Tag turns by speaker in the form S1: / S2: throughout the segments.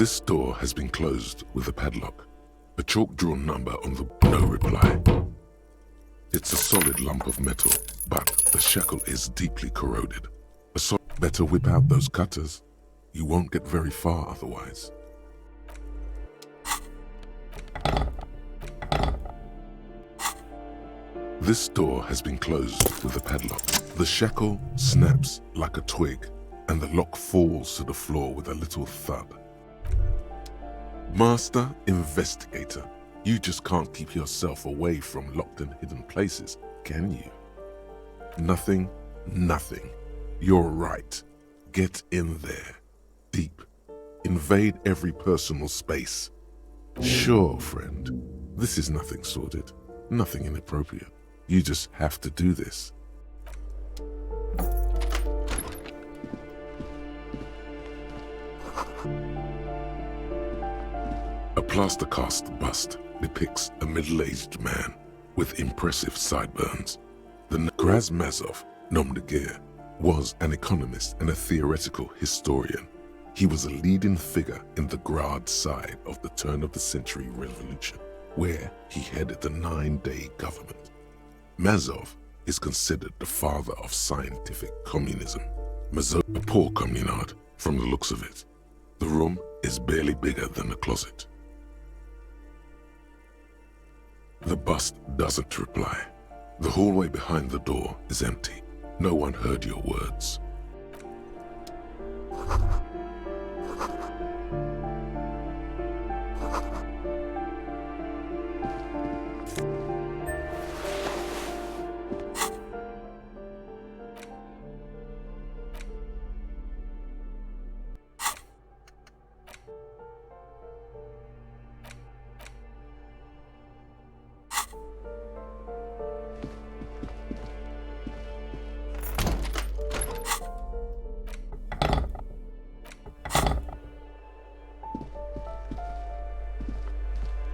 S1: This door has been closed with a padlock. A chalk-drawn number on the... No reply. It's a solid lump of metal, but the shackle is deeply corroded. Better whip out those cutters. You won't get very far otherwise. This door has been closed with a padlock. The shackle snaps like a twig, and the lock falls to the floor with a little thud. Master Investigator, you just can't keep yourself away from locked and hidden places, can you? Nothing. You're right. Get in there. Deep. Invade every personal space. Sure, friend. This is nothing sordid, nothing inappropriate. You just have to do this. A plaster cast bust depicts a middle-aged man with impressive sideburns. The Razmazov Nomdegir was an economist and a theoretical historian. He was a leading figure in the Grad side of the turn-of-the-century revolution, where he headed the 9-day government. Mazov is considered the father of scientific communism. Mazov, a poor communard from the looks of it. The room is barely bigger than the closet. The bust doesn't reply. The hallway behind the door is empty. No one heard your words.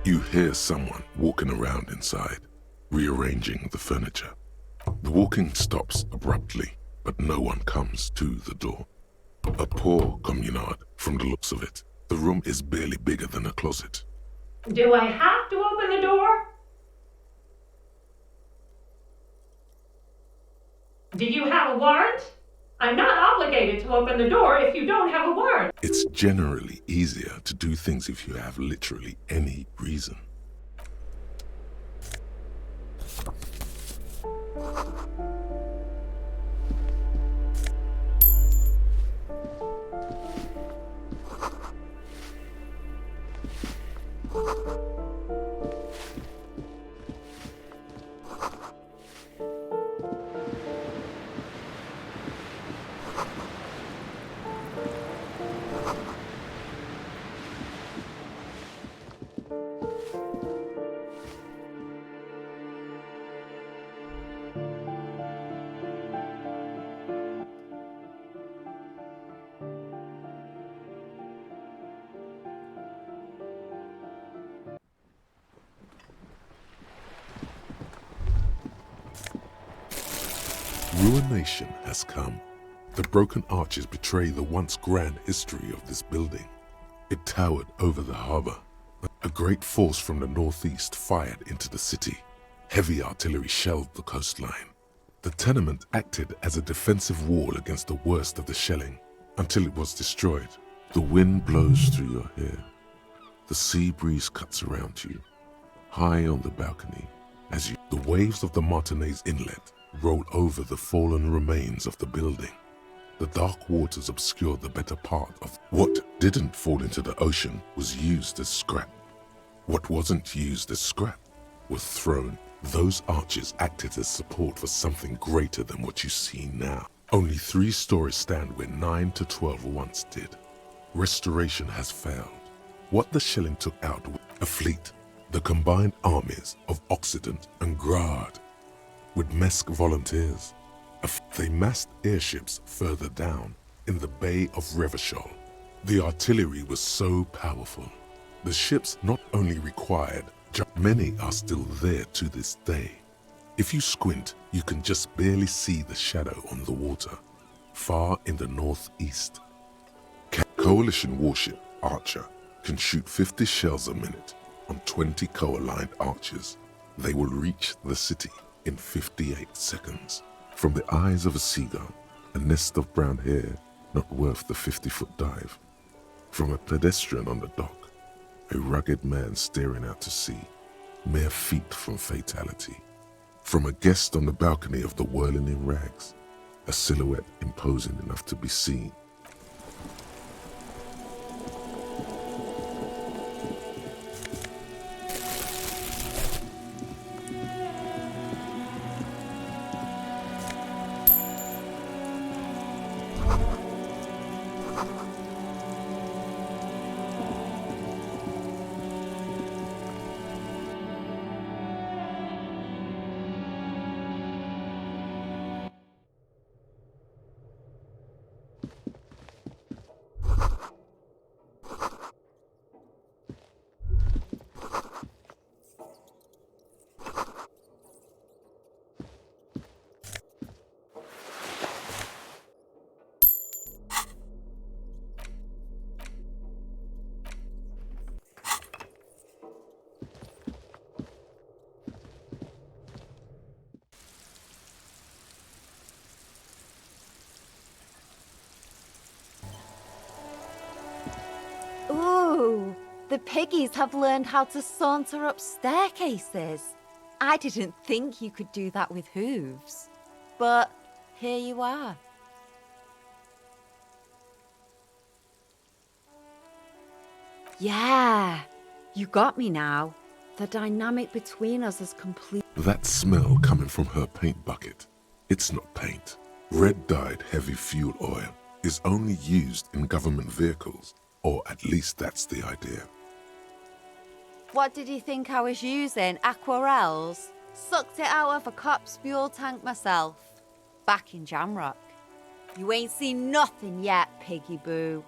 S1: You hear someone walking around inside, rearranging the furniture. The walking stops abruptly, but no one comes to the door. A poor communard from the looks of it. The room is barely bigger than a closet.
S2: Do I have to open the door? Do you have a warrant? I'm not obligated to open the door if you don't have a warrant.
S1: It's generally easier to do things if you have literally any reason. Ruination has come. The broken arches betray the once grand history of this building. It towered over the harbor. A great force from the northeast fired into the city. Heavy artillery shelled the coastline. The tenement acted as a defensive wall against the worst of the shelling until it was destroyed. The wind blows through your hair. The sea breeze cuts around you. High on the balcony, the waves of the Martinez Inlet roll over the fallen remains of the building. The dark waters obscured the better part of what didn't fall into the ocean was used as scrap. What wasn't used as scrap was thrown. Those arches acted as support for something greater than what you see now. Only 3 stories stand where 9 to 12 once did. Restoration has failed. What the shelling took out was a fleet, the combined armies of Occident and Grad, with Mesk volunteers. They massed airships further down in the Bay of Revachol. The artillery was so powerful. The ships not only required, many are still there to this day. If you squint, you can just barely see the shadow on the water, far in the northeast. Coalition warship Archer can shoot 50 shells a minute on 20 co-aligned archers, they will reach the city in 58 seconds. From the eyes of a seagull, a nest of brown hair not worth the 50-foot dive. From a pedestrian on the dock, a rugged man staring out to sea, mere feet from fatality. From a guest on the balcony of the Whirling in Rags, a silhouette imposing enough to be seen.
S3: Ooh, the piggies have learned how to saunter up staircases. I didn't think you could do that with hooves. But here you are. Yeah, you got me now. The dynamic between us is complete.
S1: That smell coming from her paint bucket, it's not paint. Red-dyed heavy fuel oil is only used in government vehicles, or at least that's the idea.
S3: What did you think I was using? Aquarels? Sucked it out of a cop's fuel tank myself. Back in Jamrock. You ain't seen nothing yet, Piggy Boo.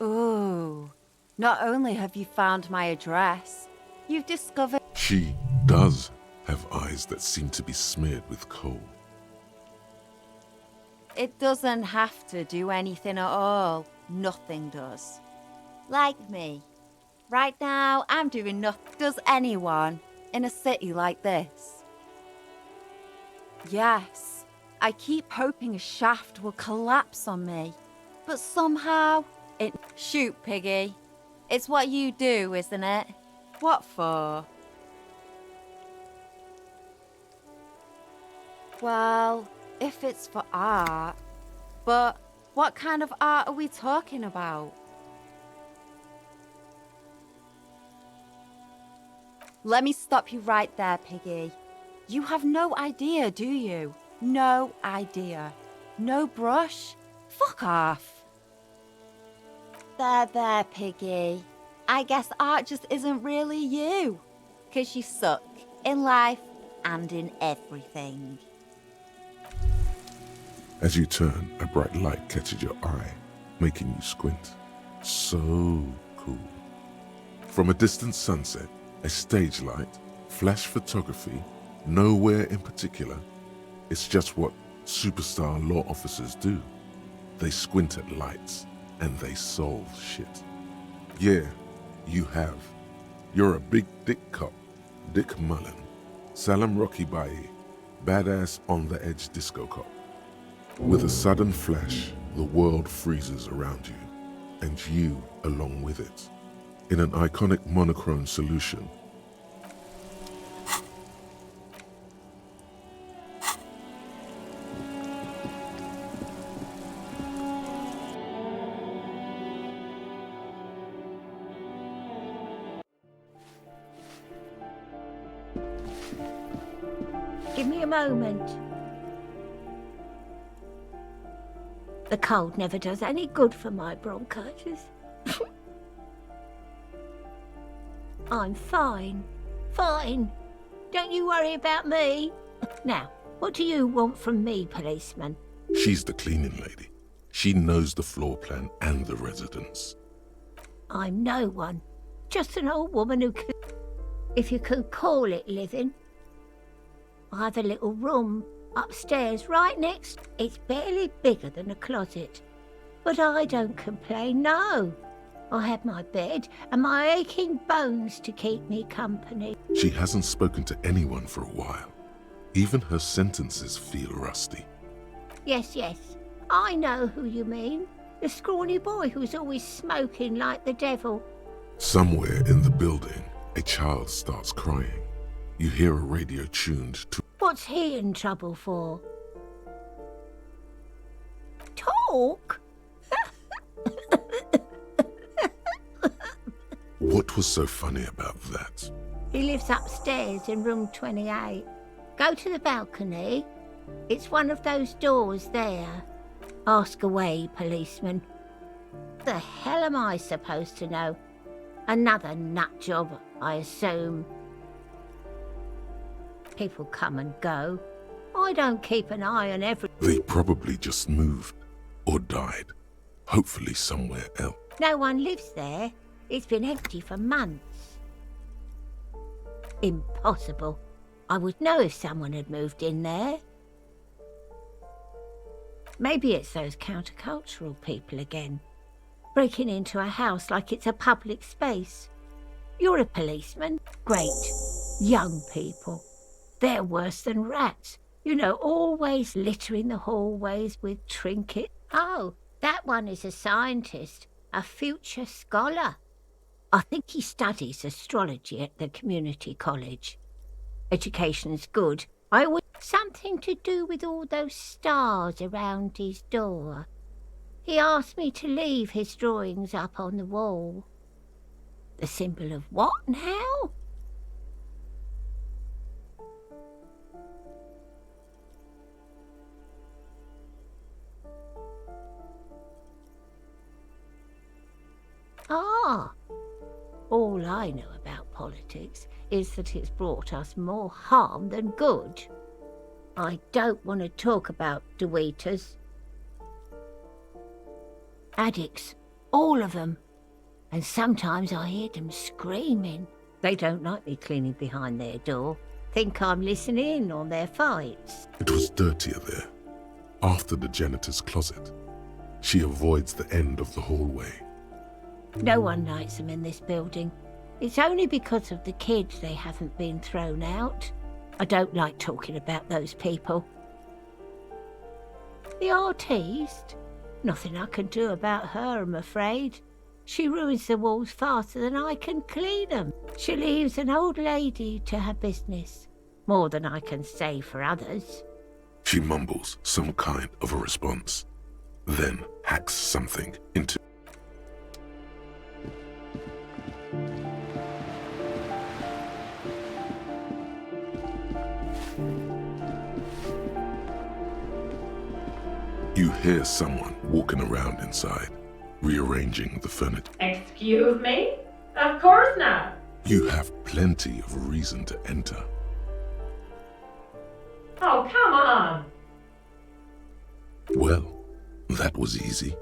S3: Ooh, not only have you found my address, you've discovered...
S1: She does have eyes that seem to be smeared with coal.
S3: It doesn't have to do anything at all. Nothing does. Like me. Right now, I'm doing nothing. Does anyone in a city like this? Yes, I keep hoping a shaft will collapse on me. But somehow, it... Shoot, Piggy. It's what you do, isn't it? What for? Well, if it's for art... But what kind of art are we talking about? Let me stop you right there, Piggy. You have no idea, do you? No idea. No brush? Fuck off. There, Piggy. I guess art just isn't really you. 'Cause you suck in life and in everything.
S1: As you turn, a bright light catches your eye, making you squint. So cool. From a distant sunset, a stage light, flash photography, nowhere in particular. It's just what superstar law officers do. They squint at lights and they solve shit. Yeah, you have. You're a big dick cop, Dick Mullen, Salam Rocky Bayi, badass on the edge disco cop. With a sudden flash, the world freezes around you, and you along with it. In an iconic monochrome solution,
S4: Give me a moment. The cold never does any good for my bronchitis. I'm fine. Fine. Don't you worry about me. Now, what do you want from me, policeman?
S1: she's the cleaning lady. She knows the floor plan and the residence.
S4: I'm no one. Just an old woman who can... If you can call it living. I have a little room upstairs right next. It's barely bigger than a closet. But I don't complain, no. I have my bed and my aching bones to keep me company.
S1: She hasn't spoken to anyone for a while. Even her sentences feel rusty.
S4: Yes, I know who you mean. The scrawny boy who's always smoking like the devil.
S1: Somewhere in the building, a child starts crying. You hear a radio tuned to...
S4: What's he in trouble for? Talk?
S1: What was so funny about that?
S4: He lives upstairs in room 28. Go to the balcony. It's one of those doors there. Ask away, policeman. The hell am I supposed to know? Another nut job, I assume. People come and go. I don't keep an eye on every...
S1: They probably just moved or died. Hopefully somewhere else.
S4: No one lives there. It's been empty for months. Impossible. I would know if someone had moved in there. Maybe it's those countercultural people again, breaking into a house like it's a public space. You're a policeman. Great. Young people. They're worse than rats. You know, always littering the hallways with trinkets. Oh, that one is a scientist, a future scholar. I think he studies astrology at the community college. Education's good. I would... Something to do with all those stars around his door. He asked me to leave his drawings up on the wall. The symbol of what now? Ah, all I know about politics is that it's brought us more harm than good. I don't want to talk about Deweeters. Addicts, all of them. And sometimes I hear them screaming. They don't like me cleaning behind their door. Think I'm listening in on their fights.
S1: It was dirtier there, after the janitor's closet. She avoids the end of the hallway.
S4: No one likes them in this building. It's only because of the kids they haven't been thrown out. I don't like talking about those people. The artiste? Nothing I can do about her, I'm afraid. She ruins the walls faster than I can clean them. She leaves an old lady to her business. More than I can say for others.
S1: She mumbles some kind of a response, then hacks something into... You hear someone walking around inside, rearranging the furniture.
S2: Excuse me? Of course not.
S1: You have plenty of reason to enter.
S2: Oh, come on.
S1: Well, that was easy.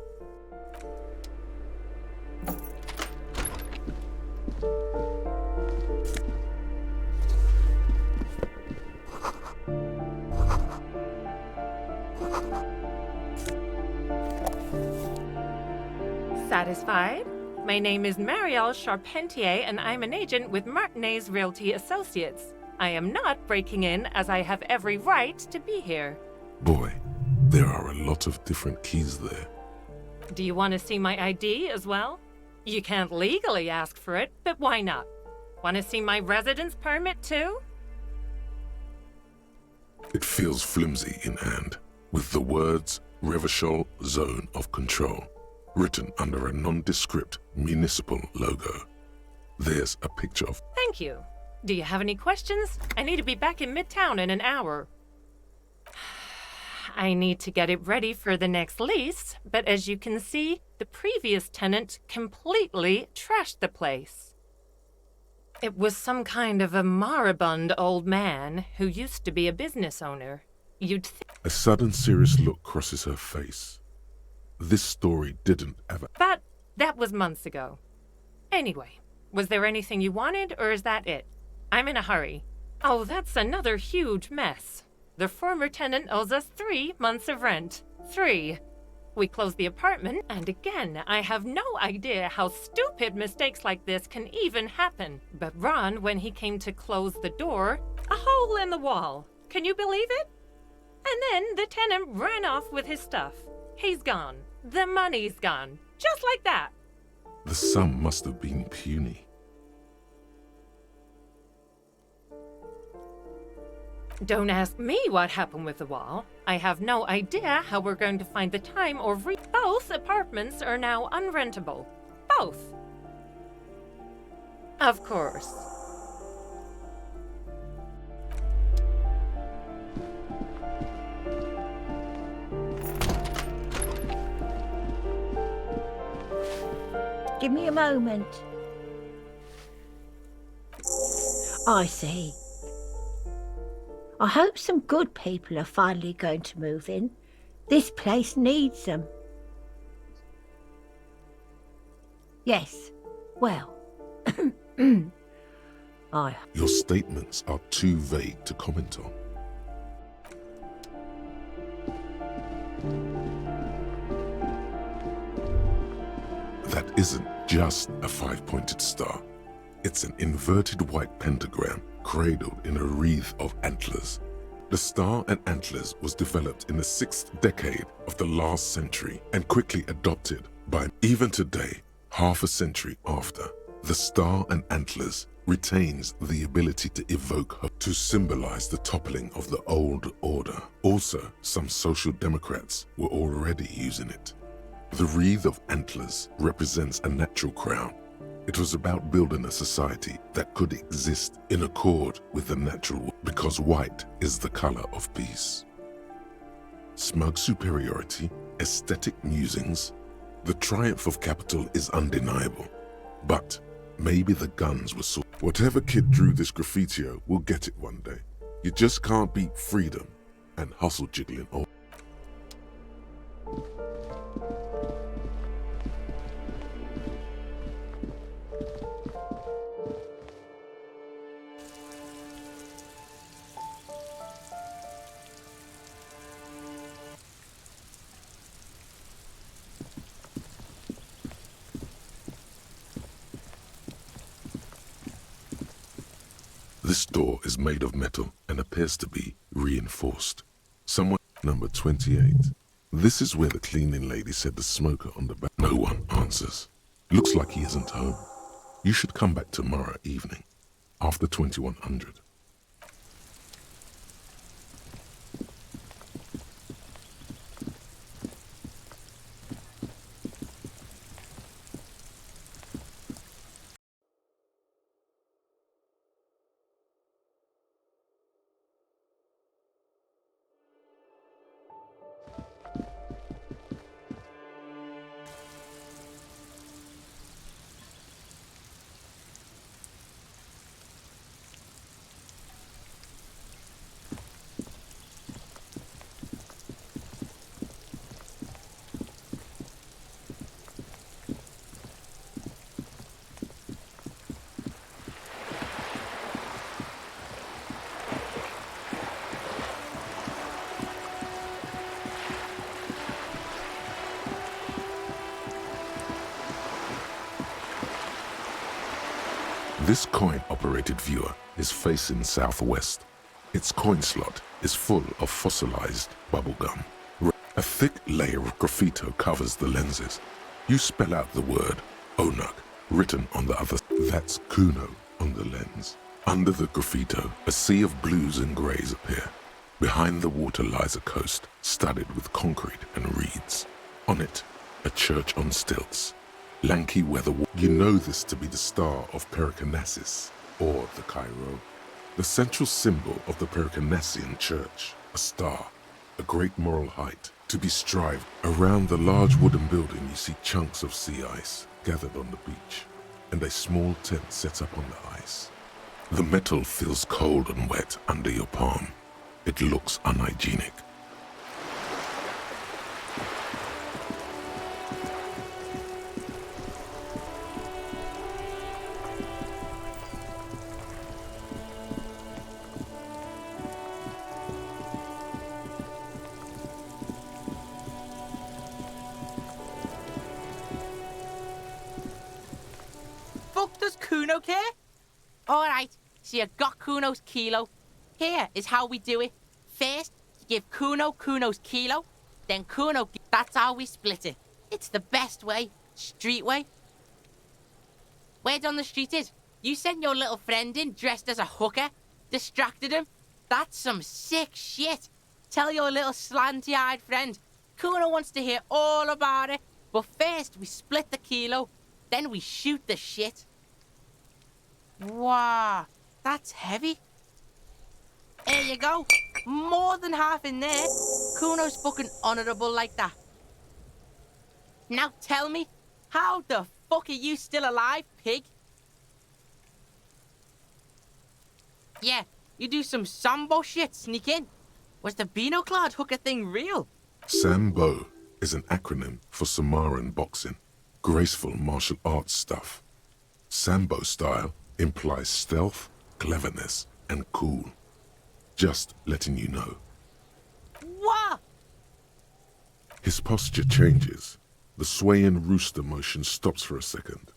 S5: Satisfied? My name is Marielle Charpentier, and I'm an agent with Martinez Realty Associates. I am not breaking in, as I have every right to be here.
S1: Boy, there are a lot of different keys there.
S5: Do you want to see my ID as well? You can't legally ask for it, but why not? Want to see my residence permit too?
S1: It feels flimsy in hand, with the words Revachol Zone of Control written under a nondescript municipal logo. There's a picture of...
S5: Thank you. Do you have any questions? I need to be back in Midtown in an hour. I need to get it ready for the next lease, but as you can see, the previous tenant completely trashed the place. It was some kind of a moribund old man who used to be a business owner. You'd think...
S1: A sudden serious look crosses her face. This story didn't ever...
S5: But that was months ago. Anyway, was there anything you wanted, or is that it? I'm in a hurry. Oh, that's another huge mess. The former tenant owes us 3 months of rent. 3. we closed the apartment, and again, I have no idea how stupid mistakes like this can even happen. But Ron, when he came to close the door, a hole in the wall. Can you believe it? And then the tenant ran off with his stuff. He's gone. The money's gone. Just like that.
S1: The sum must have been puny.
S5: Don't ask me what happened with the wall. I have no idea how we're going to find the time or both apartments are now unrentable. Both. Of course.
S4: Give me a moment. I see. I hope some good people are finally going to move in. This place needs them. Yes, well,
S1: Your statements are too vague to comment on. That isn't just a five-pointed star. It's an inverted white pentagram cradled in a wreath of antlers. The star and antlers was developed in the 6th decade of the last century and quickly adopted by even today, half a century after. The star and antlers retains the ability to evoke hope, to symbolize the toppling of the old order. Also, some social democrats were already using it. The wreath of antlers represents a natural crown. It was about building a society that could exist in accord with the natural world, because white is the color of peace. Smug superiority, aesthetic musings, the triumph of capital is undeniable. But maybe the guns were so. Whatever kid drew this graffitio will get it one day. You just can't beat freedom and hustle jiggling all. This door is made of metal and appears to be reinforced. Somewhere number 28. This is where the cleaning lady said the smoker on the back. No one answers. Looks like he isn't home. You should come back tomorrow evening, after 2100. This coin-operated viewer is facing southwest. Its coin slot is full of fossilized bubblegum. A thick layer of graffito covers the lenses. You spell out the word Onuk written on the other. That's Kuno on the lens. Under the graffito, a sea of blues and greys appear. Behind the water lies a coast studded with concrete and reeds. On it, a church on stilts. Lanky weather. You know this to be the star of Pericanasis, or the Cairo. The central symbol of the Pericanassian church, a star, a great moral height, to be strived. Around the large wooden building you see chunks of sea ice gathered on the beach, and a small tent set up on the ice. The metal feels cold and wet under your palm. It looks unhygienic.
S6: Kuno care? Alright, so you got Kuno's kilo. Here is how we do it. First, you give Kuno Kuno's kilo, then Kuno... That's how we split it. It's the best way. Street way. Word on the street is, you sent your little friend in dressed as a hooker, distracted him. That's some sick shit. Tell your little slanty-eyed friend. Kuno wants to hear all about it. But first, we split the kilo, then we shoot the shit. Wow, that's heavy. There you go. More than half in there. Kuno's fucking honourable like that. Now tell me, how the fuck are you still alive, pig? Yeah, you do some Sambo shit, sneak in. Was the Beano-clad hooker thing real?
S1: Sambo is an acronym for Samoan boxing, graceful martial arts stuff. Sambo style implies stealth, cleverness, and cool. Just letting you know.
S6: What?
S1: His posture changes. The swaying rooster motion stops for a second.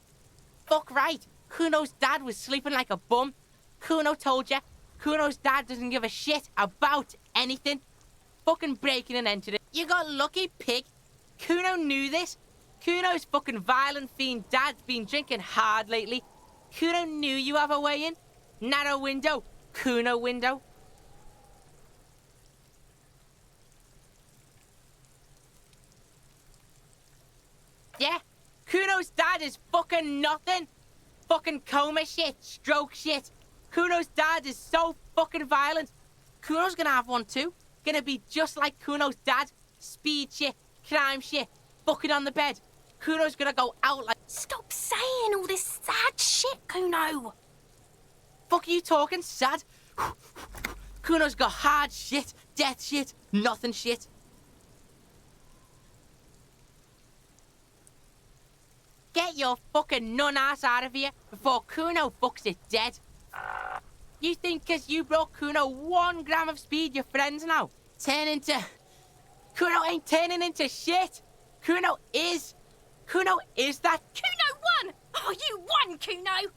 S6: Fuck right. Kuno's dad was sleeping like a bum. Kuno told ya. Kuno's dad doesn't give a shit about anything. Fucking breaking and entering. You got lucky, pig. Kuno knew this. Kuno's fucking violent fiend dad's been drinking hard lately. Kuno knew you have a way in. Narrow window. Kuno window. Yeah, Kuno's dad is fucking nothing. Fucking coma shit, stroke shit. Kuno's dad is so fucking violent. Kuno's gonna have one too. Gonna be just like Kuno's dad. Speed shit, crime shit, fucking on the bed. Kuno's gonna go out like...
S7: Stop saying all this sad shit, Kuno.
S6: Fuck are you talking, sad? Kuno's got hard shit, death shit, nothing shit. Get your fucking nun ass out of here before Kuno fucks it dead. You think 'cause you brought Kuno 1 gram of speed, your friends now turn into... Kuno ain't turning into shit. Kuno is that...
S7: Kuno won! Oh, you won, Kuno!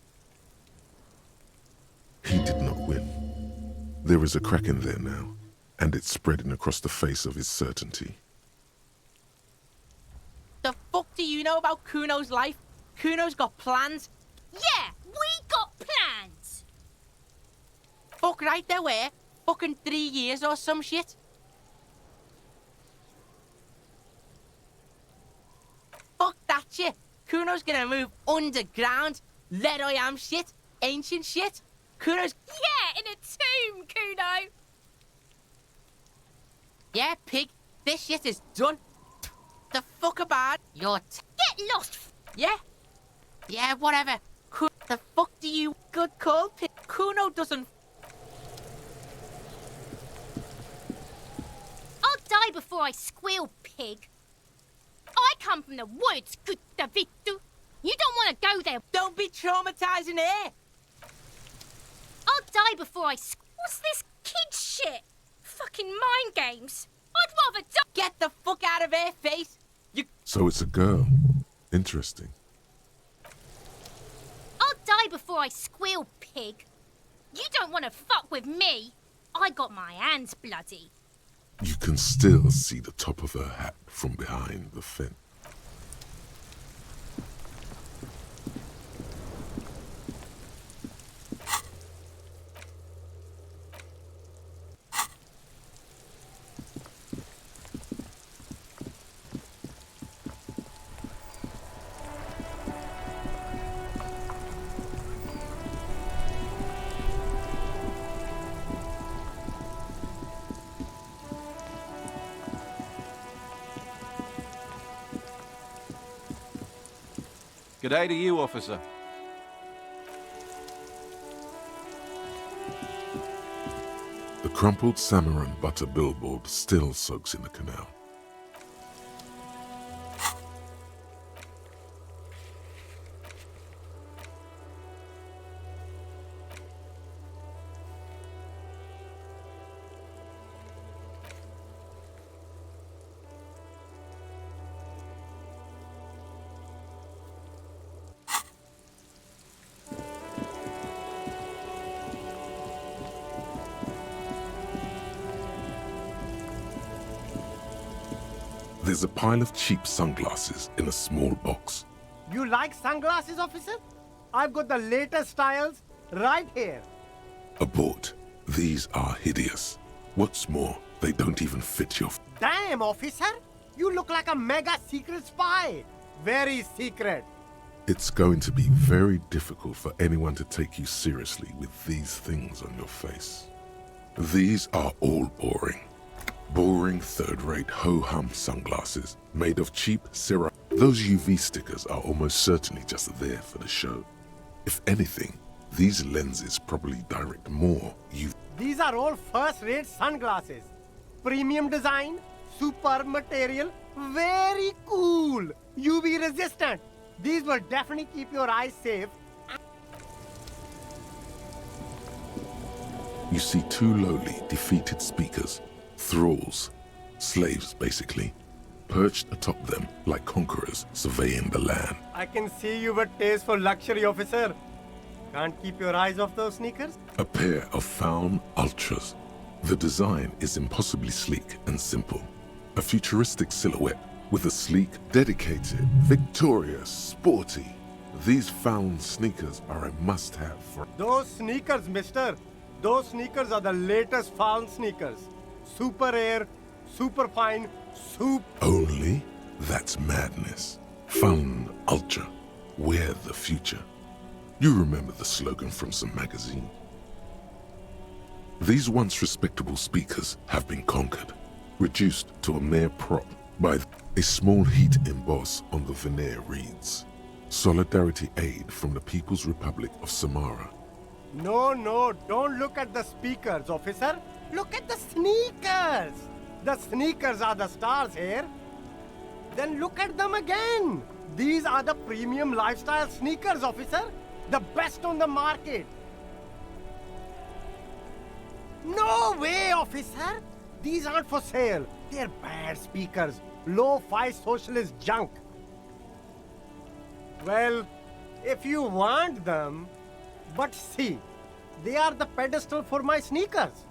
S1: He did not win. There is a crack in there now, and it's spreading across the face of his certainty.
S6: The fuck do you know about Kuno's life? Kuno's got plans.
S7: Yeah, we got plans.
S6: Fuck right there were. Fucking 3 years or some shit. Fuck that shit. Kuno's gonna move underground. Let I am shit. Ancient shit. Kuno's...
S7: Yeah, in a tomb, Kuno.
S6: Yeah, pig. This shit is done. The fuck about your...
S7: Get lost.
S6: Yeah? Yeah, whatever. The fuck do you... Good call, pig. Kuno doesn't...
S7: I'll die before I squeal, pig. I come from the woods, Kuttavitu. You don't want to go there.
S6: Don't be traumatizing her.
S7: I'll die before I What's this kid shit? Fucking mind games. I'd rather die.
S6: Get the fuck out of her face. You...
S1: So it's a girl. Interesting.
S7: I'll die before I squeal, pig. You don't want to fuck with me. I got my hands bloody.
S1: You can still see the top of her hat from behind the fence.
S8: G'day to you, officer.
S1: The crumpled Samaran butter billboard still soaks in the canal. There's a pile of cheap sunglasses in a small box.
S9: You like sunglasses, officer? I've got the latest styles right here.
S1: Abort. These are hideous. What's more, they don't even fit your...
S9: Damn, officer! You look like a mega secret spy. Very secret.
S1: It's going to be very difficult for anyone to take you seriously with these things on your face. These are all boring. Boring third-rate ho-hum sunglasses made of cheap syrup. Those UV stickers are almost certainly just there for the show. If anything, these lenses probably direct more UV.
S9: These are all first-rate sunglasses. Premium design, superb material, very cool. UV resistant. These will definitely keep your eyes safe.
S1: You see two lowly, defeated speakers, thralls, slaves basically, perched atop them like conquerors surveying the land.
S9: I can see you with taste for luxury, officer. Can't keep your eyes off those sneakers?
S1: A pair of found ultras. The design is impossibly sleek and simple. A futuristic silhouette with a sleek, dedicated, victorious, sporty. These found sneakers are a must-have for...
S9: Those sneakers, mister. Those sneakers are the latest found sneakers. Super Air, super fine,
S1: Only? That's madness. Found ultra. Wear the future. You remember the slogan from some magazine. These once respectable speakers have been conquered, reduced to a mere prop by a small heat emboss on the veneer reads, Solidarity Aid from the People's Republic of Samara.
S9: No, don't look at the speakers, officer. Look at the sneakers. The sneakers are the stars here. Then look at them again. These are the premium lifestyle sneakers, officer. The best on the market. No way, officer. These aren't for sale. They're bad speakers. Low-fi socialist junk. Well, if you want them, but see, they are the pedestal for my sneakers.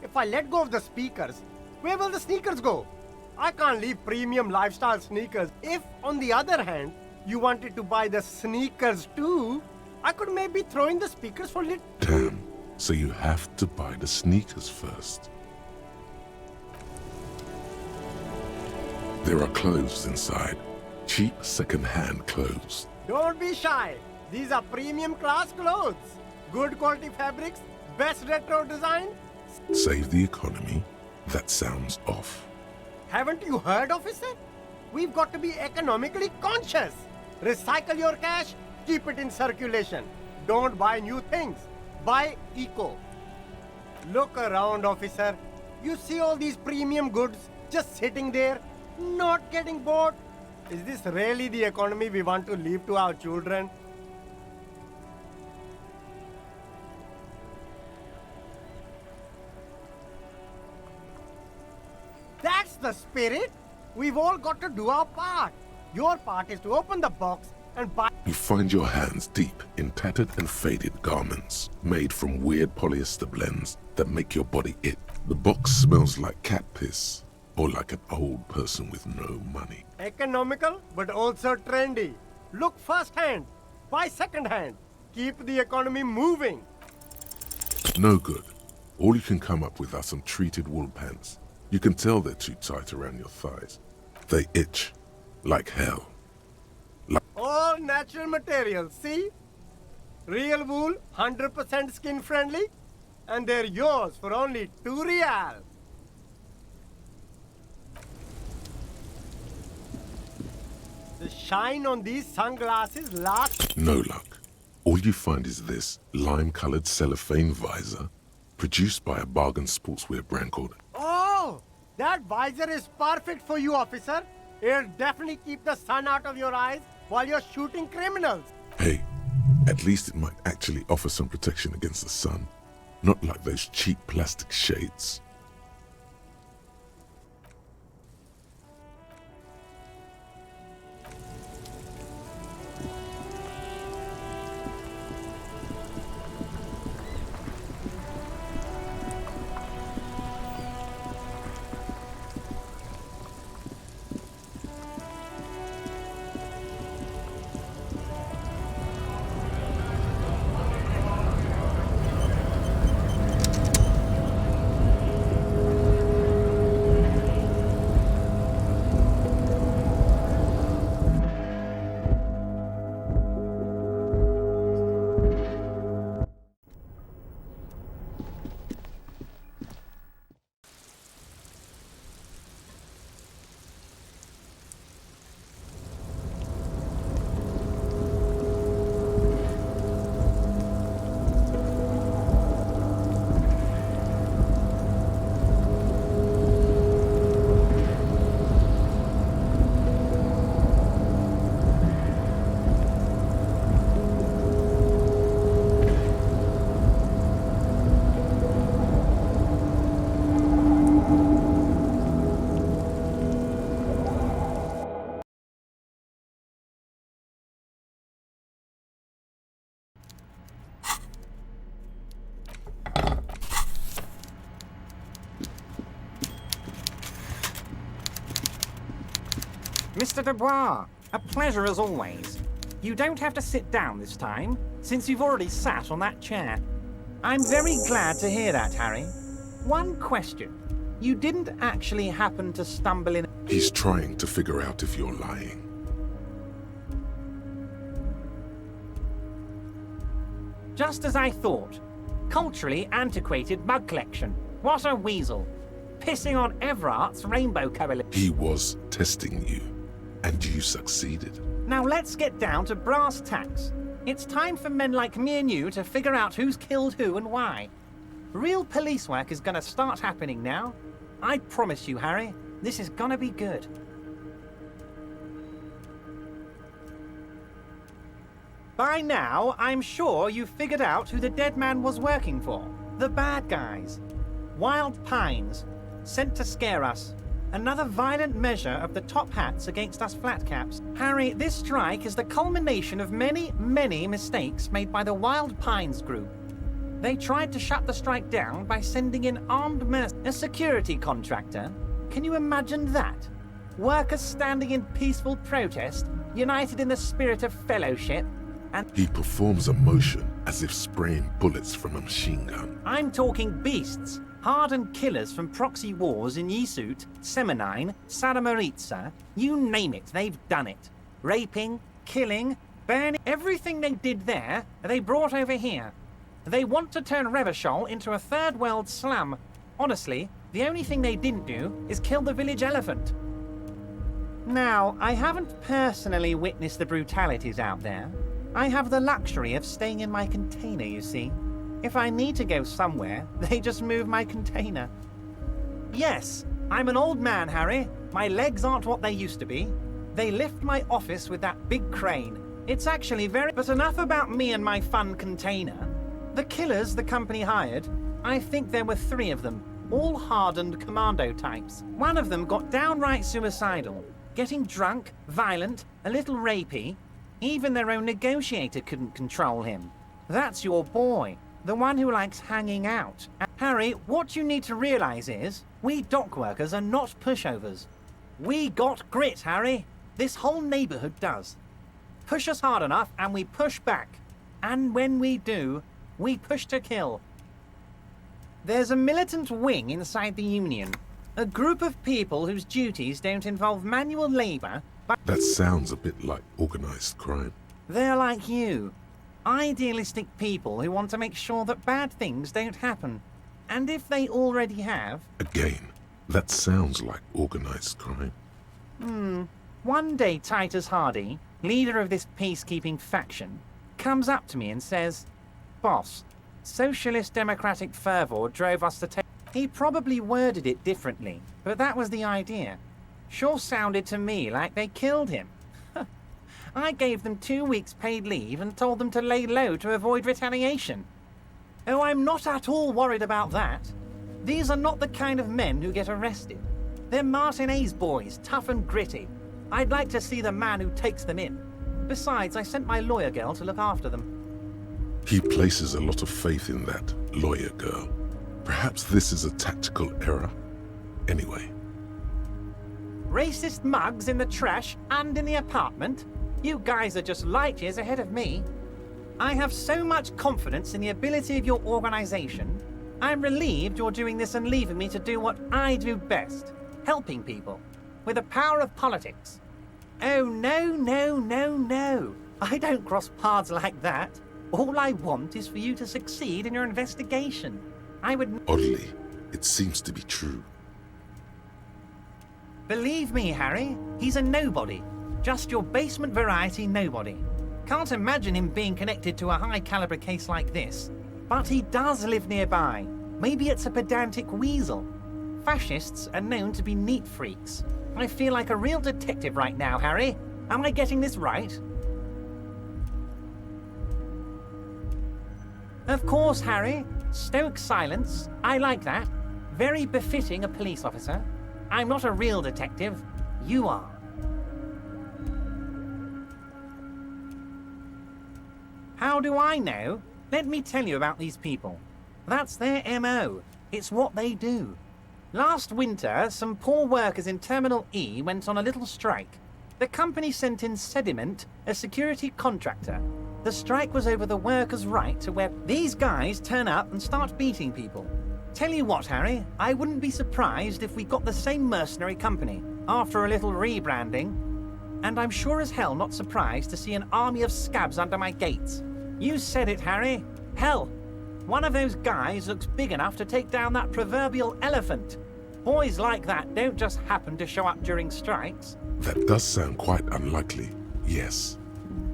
S9: If I let go of the speakers, where will the sneakers go? I can't leave premium lifestyle sneakers. If, on the other hand, you wanted to buy the sneakers too, I could maybe throw in the speakers for little...
S1: Damn, so you have to buy the sneakers first. There are clothes inside. Cheap second-hand clothes.
S9: Don't be shy. These are premium class clothes. Good quality fabrics, best retro design.
S1: Save the economy? That sounds off.
S9: Haven't you heard, officer? We've got to be economically conscious. Recycle your cash, keep it in circulation. Don't buy new things. Buy eco. Look around, officer. You see all these premium goods just sitting there, not getting bought? Is this really the economy we want to leave to our children? That's the spirit. We've all got to do our part. Your part is to open the box and buy...
S1: You find your hands deep in tattered and faded garments made from weird polyester blends that make your body itch. The box smells like cat piss or like an old person with no money.
S9: Economical, but also trendy. Look first-hand, buy second-hand. Keep the economy moving.
S1: No good. All you can come up with are some treated wool pants. You can tell they're too tight around your thighs. They itch like hell.
S9: All natural materials, see? Real wool, 100% skin friendly, and they're yours for only 2 real. The shine on these sunglasses lasts...
S1: No luck. All you find is this lime-colored cellophane visor produced by a bargain sportswear brand called...
S9: Oh! That visor is perfect for you, officer. It'll definitely keep the sun out of your eyes while you're shooting criminals.
S1: Hey, at least it might actually offer some protection against the sun. Not like those cheap plastic shades.
S10: Mr. Dubois, a pleasure as always. You don't have to sit down this time, since you've already sat on that chair. I'm very glad to hear that, Harry. One question. You didn't actually happen to stumble in...
S1: He's trying to figure out if you're lying.
S10: Just as I thought. Culturally antiquated mug collection. What a weasel. Pissing on Everart's Rainbow Coalition.
S1: He was testing you, and you succeeded.
S10: Now let's get down to brass tacks. It's time for men like me and you to figure out who's killed who and why. Real police work is gonna start happening now. I promise you, Harry, this is gonna be good. By now, I'm sure you've figured out who the dead man was working for. The bad guys. Wild Pines. Sent to scare us. Another violent measure of the top hats against us flatcaps. Harry, this strike is the culmination of many, many mistakes made by the Wild Pines group. They tried to shut the strike down by sending in armed a security contractor. Can you imagine that? Workers standing in peaceful protest, united in the spirit of fellowship, and...
S1: He performs a motion as if spraying bullets from a machine gun.
S10: I'm talking beasts. Hardened killers from proxy wars in Yisut, Semenine, Saramaritsa, you name it, they've done it. Raping, killing, burning, everything they did there, they brought over here. They want to turn Revachol into a third world slum. Honestly, the only thing they didn't do is kill the village elephant. Now, I haven't personally witnessed the brutalities out there. I have the luxury of staying in my container, you see. If I need to go somewhere, they just move my container. Yes, I'm an old man, Harry. My legs aren't what they used to be. They lift my office with that big crane. It's actually very... But enough about me and my fun container. The killers the company hired, I think there were 3 of them, all hardened commando types. One of them got downright suicidal, getting drunk, violent, a little rapey. Even their own negotiator couldn't control him. That's your boy. The one who likes hanging out. Harry, what you need to realize is, we dock workers are not pushovers. We got grit, Harry. This whole neighborhood does. Push us hard enough and we push back. And when we do, we push to kill. There's a militant wing inside the Union. A group of people whose duties don't involve manual labor, but...
S1: That sounds a bit like organized crime.
S10: They're like you. Idealistic people who want to make sure that bad things don't happen. And if they already have...
S1: Again, that sounds like organized crime.
S10: One day Titus Hardy, leader of this peacekeeping faction, comes up to me and says, "Boss, socialist democratic fervor drove us to take..." He probably worded it differently, but that was the idea. Sure sounded to me like they killed him. I gave them 2 weeks paid leave and told them to lay low to avoid retaliation. Oh, I'm not at all worried about that. These are not the kind of men who get arrested. They're Martinez boys, tough and gritty. I'd like to see the man who takes them in. Besides, I sent my lawyer girl to look after them.
S1: He places a lot of faith in that lawyer girl. Perhaps this is a tactical error. Anyway.
S10: Racist mugs in the trash and in the apartment? You guys are just light years ahead of me. I have so much confidence in the ability of your organization. I'm relieved you're doing this and leaving me to do what I do best. Helping people. With the power of politics. Oh, no, no, no, no. I don't cross paths like that. All I want is for you to succeed in your investigation. I would...
S1: Oddly, it seems to be true.
S10: Believe me, Harry, he's a nobody. Just your basement variety nobody. Can't imagine him being connected to a high-caliber case like this. But he does live nearby. Maybe it's a pedantic weasel. Fascists are known to be neat freaks. I feel like a real detective right now, Harry. Am I getting this right? Of course, Harry. Stoic silence. I like that. Very befitting a police officer. I'm not a real detective. You are. How do I know? Let me tell you about these people. That's their MO. It's what they do. Last winter, some poor workers in Terminal E went on a little strike. The company sent in Sediment, a security contractor. The strike was over the workers' right to wear... These guys turn up and start beating people. Tell you what, Harry, I wouldn't be surprised if we got the same mercenary company after a little rebranding. And I'm sure as hell not surprised to see an army of scabs under my gates. You said it, Harry. Hell, one of those guys looks big enough to take down that proverbial elephant. Boys like that don't just happen to show up during strikes.
S1: That does sound quite unlikely, yes.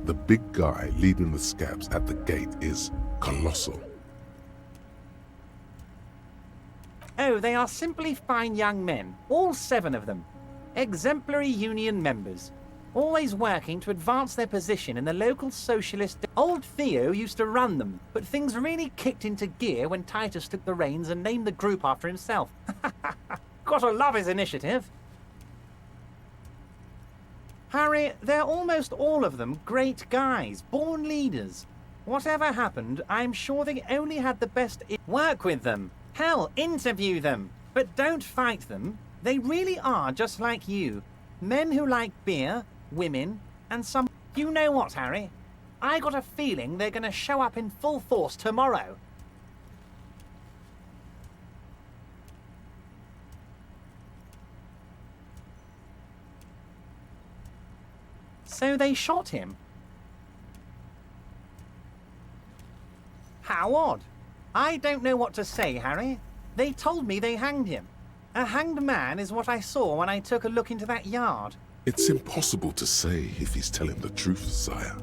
S1: The big guy leading the scabs at the gate is colossal.
S10: Oh, they are simply fine young men, all 7 of them. Exemplary union members, always working to advance their position in the local socialist... Old Theo used to run them, but things really kicked into gear when Titus took the reins and named the group after himself. Gotta love his initiative. Harry, they're almost all of them great guys, born leaders. Whatever happened, I'm sure they only had the best... Work with them. Hell, interview them. But don't fight them. They really are just like you. Men who like beer, women, and some... You know what, Harry? I got a feeling they're gonna show up in full force tomorrow. So they shot him. How odd. I don't know what to say, Harry. They told me they hanged him. A hanged man is what I saw when I took a look into that yard.
S1: It's impossible to say if he's telling the truth, sire.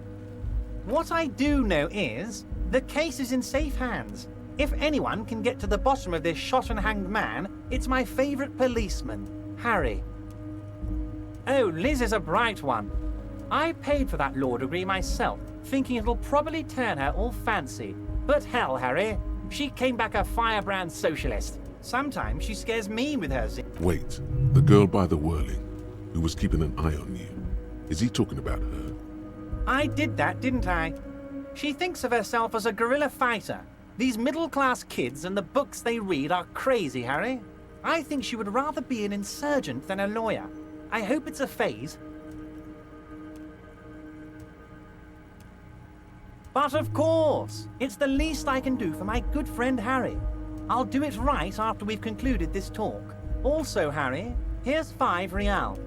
S10: What I do know is, the case is in safe hands. If anyone can get to the bottom of this shot and hanged man, it's my favourite policeman, Harry. Oh, Liz is a bright one. I paid for that law degree myself, thinking it'll probably turn her all fancy. But hell, Harry, she came back a firebrand socialist. Sometimes she scares me with her
S1: Wait, the girl by the whirling, who was keeping an eye on you. Is he talking about her?
S10: I did that, didn't I? She thinks of herself as a guerrilla fighter. These middle-class kids and the books they read are crazy, Harry. I think she would rather be an insurgent than a lawyer. I hope it's a phase. But of course, it's the least I can do for my good friend Harry. I'll do it right after we've concluded this talk. Also, Harry, here's 5 real.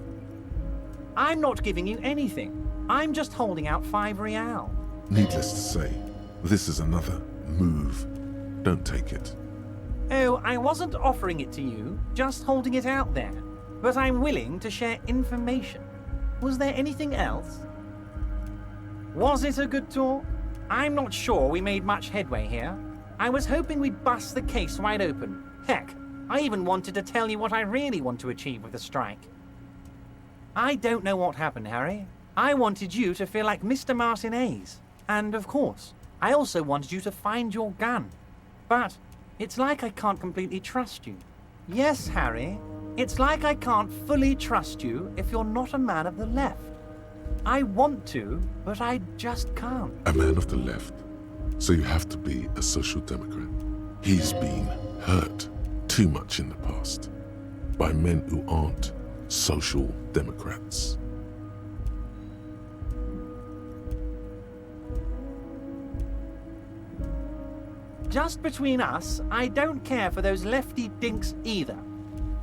S10: I'm not giving you anything. I'm just holding out 5 real.
S1: Needless to say, this is another move. Don't take it.
S10: Oh, I wasn't offering it to you, just holding it out there. But I'm willing to share information. Was there anything else? Was it a good talk? I'm not sure we made much headway here. I was hoping we'd bust the case wide open. Heck, I even wanted to tell you what I really want to achieve with the strike. I don't know what happened, Harry. I wanted you to feel like Mr. Martinez. And of course, I also wanted you to find your gun. But it's like I can't completely trust you. Yes, Harry, it's like I can't fully trust you if you're not a man of the left. I want to, but I just can't.
S1: A man of the left. So you have to be a social democrat. He's been hurt too much in the past by men who aren't social democrats.
S10: Just between us, I don't care for those lefty dinks either.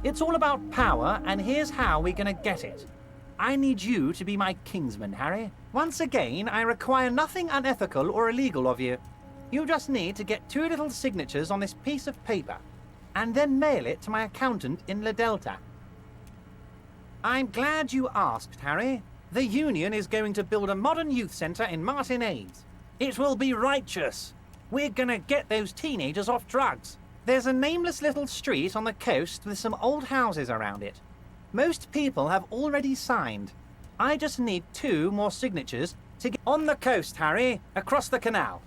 S10: It's all about power, and here's how we're gonna get it. I need you to be my kingsman, Harry. Once again, I require nothing unethical or illegal of you. You just need to get 2 little signatures on this piece of paper, and then mail it to my accountant in La Delta. I'm glad you asked, Harry. The Union is going to build a modern youth centre in Martinez. It will be righteous. We're gonna get those teenagers off drugs. There's a nameless little street on the coast with some old houses around it. Most people have already signed. I just need 2 more signatures to get on the coast, Harry, across the canal.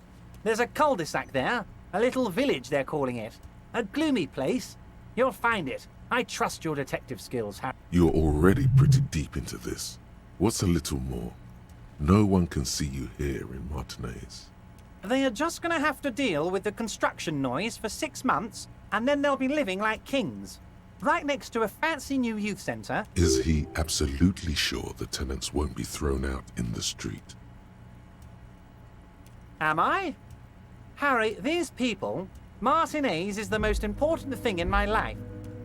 S10: There's a cul-de-sac there, a little village they're calling it. A gloomy place. You'll find it. I trust your detective skills, Harry.
S1: You're already pretty deep into this. What's a little more? No one can see you here in Martinez.
S10: They are just gonna have to deal with the construction noise for 6 months, and then they'll be living like kings. right next to a fancy new youth centre.
S1: Is he absolutely sure the tenants won't be thrown out in the street?
S10: Am I? Harry, these people, Martinez is the most important thing in my life.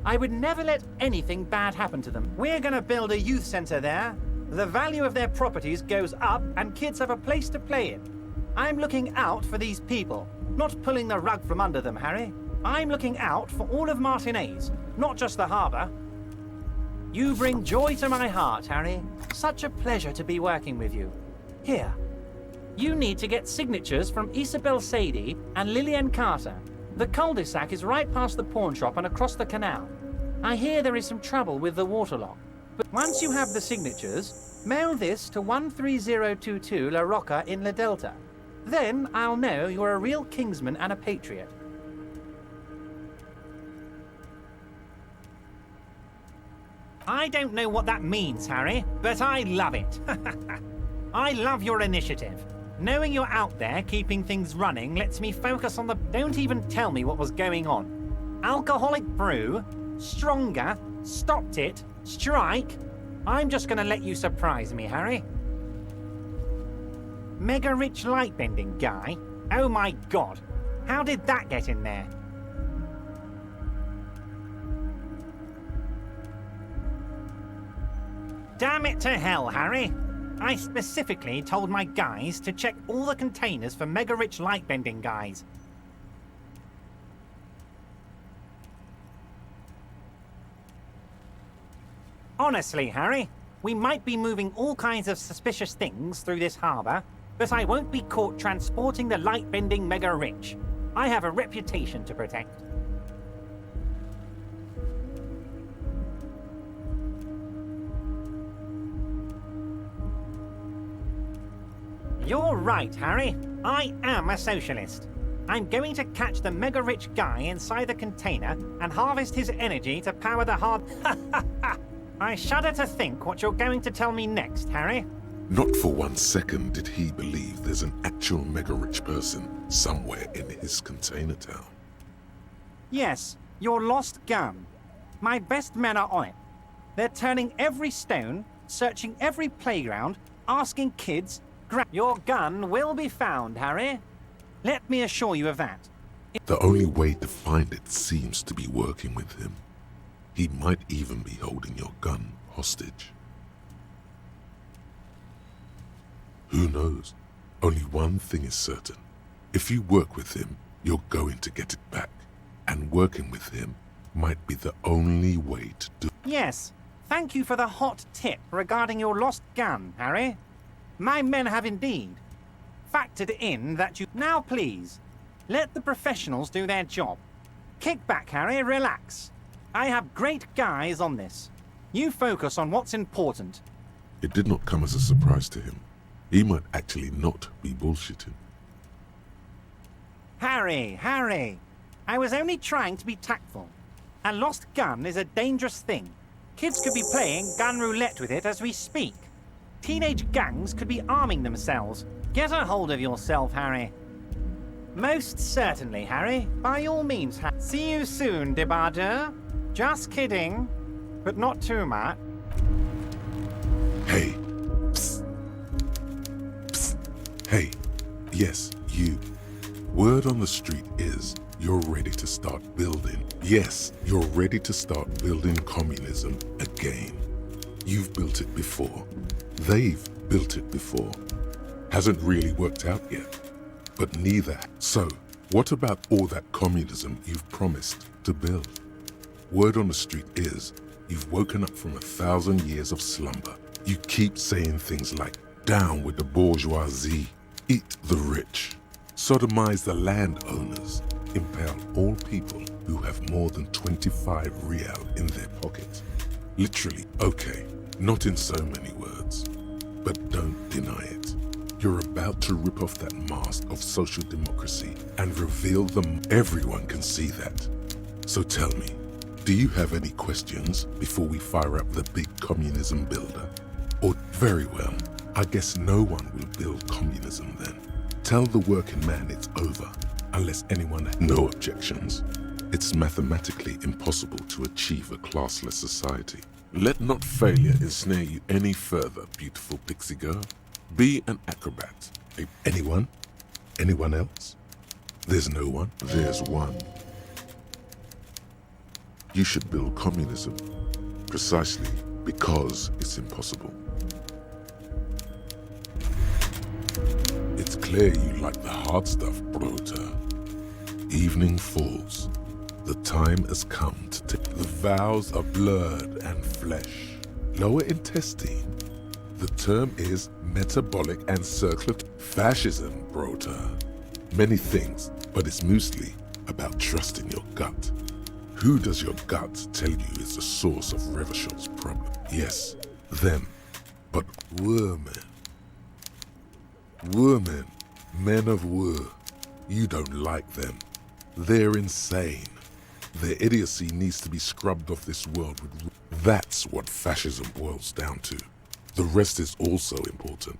S10: I would never let anything bad happen to them. We're going to build a youth centre there. The value of their properties goes up and kids have a place to play in. I'm looking out for these people, not pulling the rug from under them, Harry. I'm looking out for all of Martinez, not just the harbour. You bring joy to my heart, Harry. Such a pleasure to be working with you. Here. You need to get signatures from Isabel Sadie and Lillian Carter. The cul-de-sac is right past the pawn shop and across the canal. I hear there is some trouble with the waterlock. But once you have the signatures, mail this to 13022 La Rocca in La Delta. Then I'll know you're a real Kingsman and a patriot. I don't know what that means, Harry, but I love it. I love your initiative. Knowing you're out there keeping things running lets me focus on the... Don't even tell me what was going on. Alcoholic brew, stronger, stopped it, strike. I'm just gonna let you surprise me, Harry. Mega rich light bending guy? Oh my god. How did that get in there? Damn it to hell, Harry. I specifically told my guys to check all the containers for mega rich light bending guys. Honestly, Harry, we might be moving all kinds of suspicious things through this harbour, but I won't be caught transporting the light bending mega rich. I have a reputation to protect. You're right, Harry. I am a socialist. I'm going to catch the mega-rich guy inside the container and harvest his energy to power the hard... I shudder to think what you're going to tell me next, Harry.
S1: Not for 1 second did he believe there's an actual mega-rich person somewhere in his container town.
S10: Yes, your lost gun. My best men are on it. They're turning every stone, searching every playground, asking kids... Your gun will be found, Harry. Let me assure you of that.
S1: The only way to find it seems to be working with him. He might even be holding your gun hostage. Who knows? Only one thing is certain. If you work with him, you're going to get it back. And working with him might be the only way to do it.
S10: Yes, thank you for the hot tip regarding your lost gun, Harry. My men have indeed factored in that you... Now please, let the professionals do their job. Kick back, Harry, relax. I have great guys on this. You focus on what's important.
S1: It did not come as a surprise to him. He might actually not be bullshitting.
S10: Harry, I was only trying to be tactful. A lost gun is a dangerous thing. Kids could be playing gun roulette with it as we speak. Teenage gangs could be arming themselves. Get a hold of yourself, Harry. Most certainly, Harry. By all means, See you soon, Debardeur. Just kidding. But not too much.
S1: Hey. Psst. Psst. Hey. Yes, you. Word on the street is you're ready to start building. Yes, you're ready to start building communism again. You've built it before. They've built it before. Hasn't really worked out yet. But neither. So, what about all that communism you've promised to build? Word on the street is you've woken up from 1,000 years of slumber. You keep saying things like, down with the bourgeoisie, eat the rich, sodomize the landowners, impale all people who have more than 25 real in their pocket. Literally, okay, not in so many words, but don't deny it. You're about to rip off that mask of social democracy and reveal them. Everyone can see that. So tell me, do you have any questions before we fire up the big communism builder? Or very well, I guess no one will build communism then. Tell the working man it's over, unless anyone has no objections. It's mathematically impossible to achieve a classless society. Let not failure ensnare you any further, beautiful pixie girl. Be an acrobat. Anyone? Anyone else? There's no one. There's one. You should build communism, precisely because it's impossible. It's clear you like the hard stuff, Brota. Evening falls. The time has come to take. The vows are blood and flesh. Lower intestine. The term is metabolic and circular. Fascism, Brota. Many things, but it's mostly about trusting your gut. Who does your gut tell you is the source of Revachol's problem? Yes, them. But women. Women, men of war. You don't like them. They're insane. Their idiocy needs to be scrubbed off this world with... That's what fascism boils down to. The rest is also important.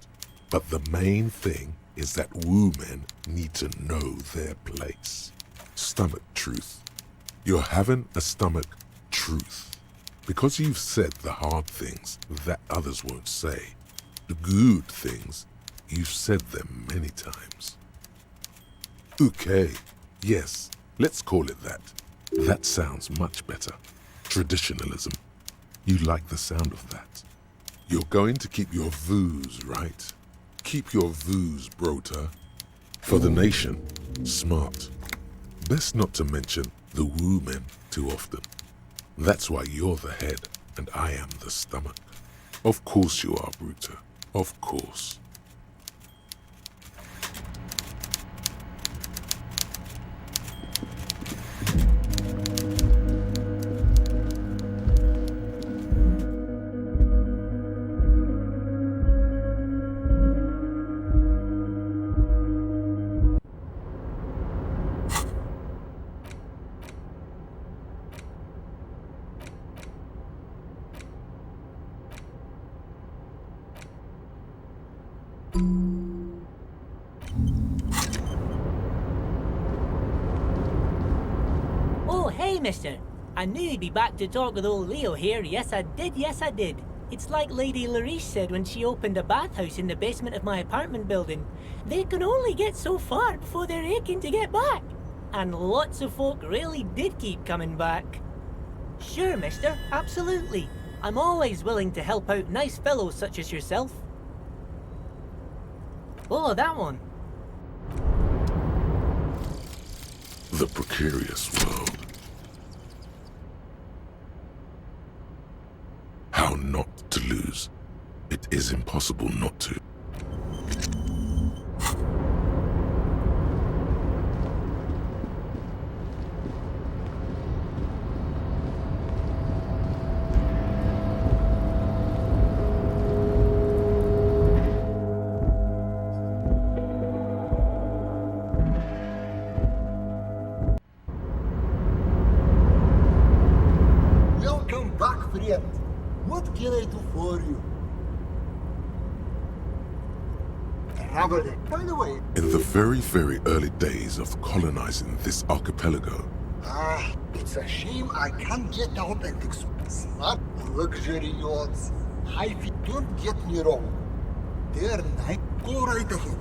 S1: But the main thing is that women need to know their place. Stomach truth. You're having a stomach truth. Because you've said the hard things that others won't say. The good things, you've said them many times. Okay, yes, let's call it that. That sounds much better. Traditionalism. You like the sound of that. You're going to keep your views, right? Keep your views, Brota. For the nation, smart. Best not to mention the women too often. That's why you're the head and I am the stomach. Of course you are, Brota. Of course.
S11: Oh, hey, mister. I knew you'd be back to talk with old Leo here. Yes, I did. Yes, I did. It's like Lady Larice said when she opened a bathhouse in the basement of my apartment building. They can only get so far before they're aching to get back. And lots of folk really did keep coming back. Sure, mister. Absolutely. I'm always willing to help out nice fellows such as yourself. Oh, that one.
S1: The precarious world. How not to lose. It is impossible not to.
S12: Welcome back, friend. What can I do for you? Traveling. By the way,
S1: In the very, very early days of colonizing this archipelago,
S12: it's a shame I can't get out and explore. Smart luxury yachts. Hi-fi. Don't get me wrong. They're nice. Go right ahead.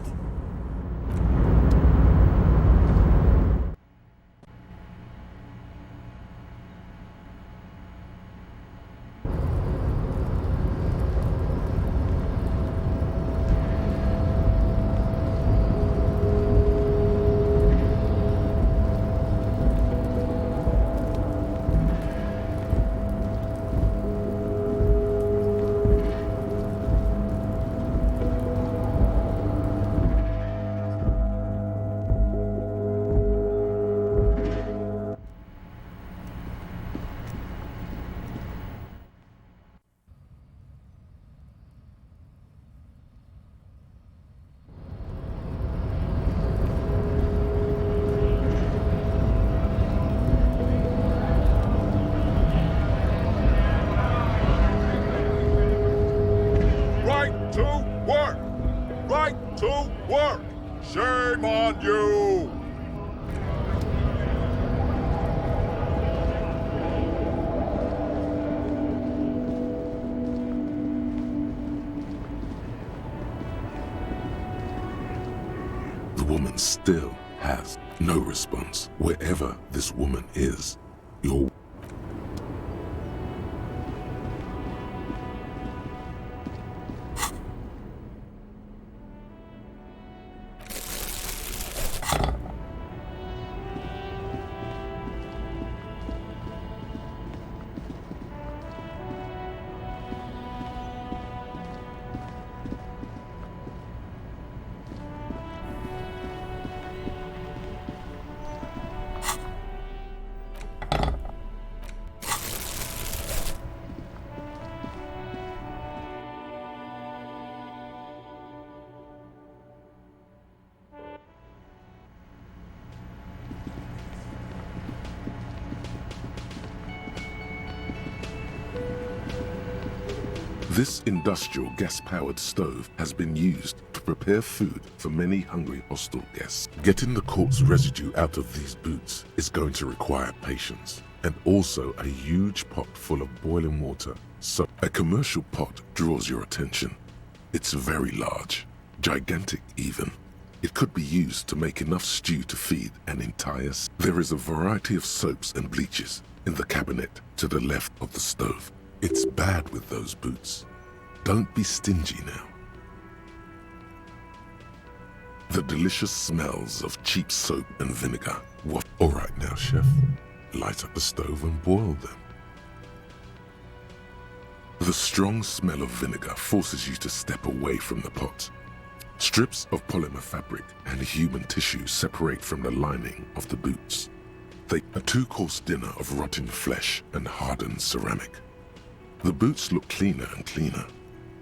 S1: woman still has no response. Wherever this woman is, your This industrial gas-powered stove has been used to prepare food for many hungry hostel guests. Getting the corpse residue out of these boots is going to require patience, and also a huge pot full of boiling water. So a commercial pot draws your attention. It's very large, gigantic even. It could be used to make enough stew to feed an entire... There is a variety of soaps and bleaches in the cabinet to the left of the stove. It's bad with those boots. Don't be stingy now. The delicious smells of cheap soap and vinegar. What? All right now, chef. Light up the stove and boil them. The strong smell of vinegar forces you to step away from the pot. Strips of polymer fabric and human tissue separate from the lining of the boots. A two-course dinner of rotten flesh and hardened ceramic. The boots look cleaner and cleaner.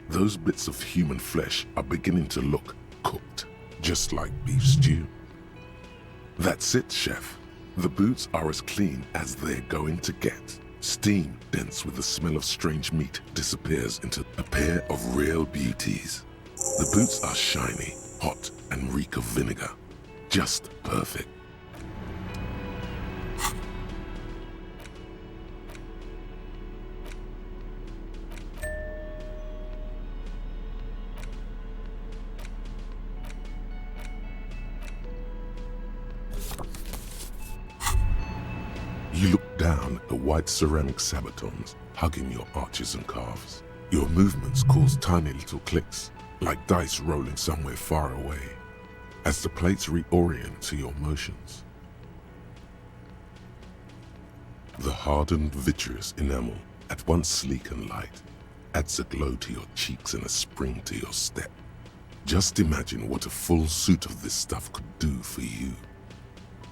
S1: Those bits of human flesh are beginning to look cooked, just like beef stew. That's it, chef. The boots are as clean as they're going to get. Steam, dense with the smell of strange meat, disappears into a pair of real beauties. The boots are shiny, hot, and reek of vinegar. Just perfect. You look down at the white ceramic sabatons hugging your arches and calves. Your movements cause tiny little clicks, like dice rolling somewhere far away, as the plates reorient to your motions. The hardened vitreous enamel, at once sleek and light, adds a glow to your cheeks and a spring to your step. Just imagine what a full suit of this stuff could do for you.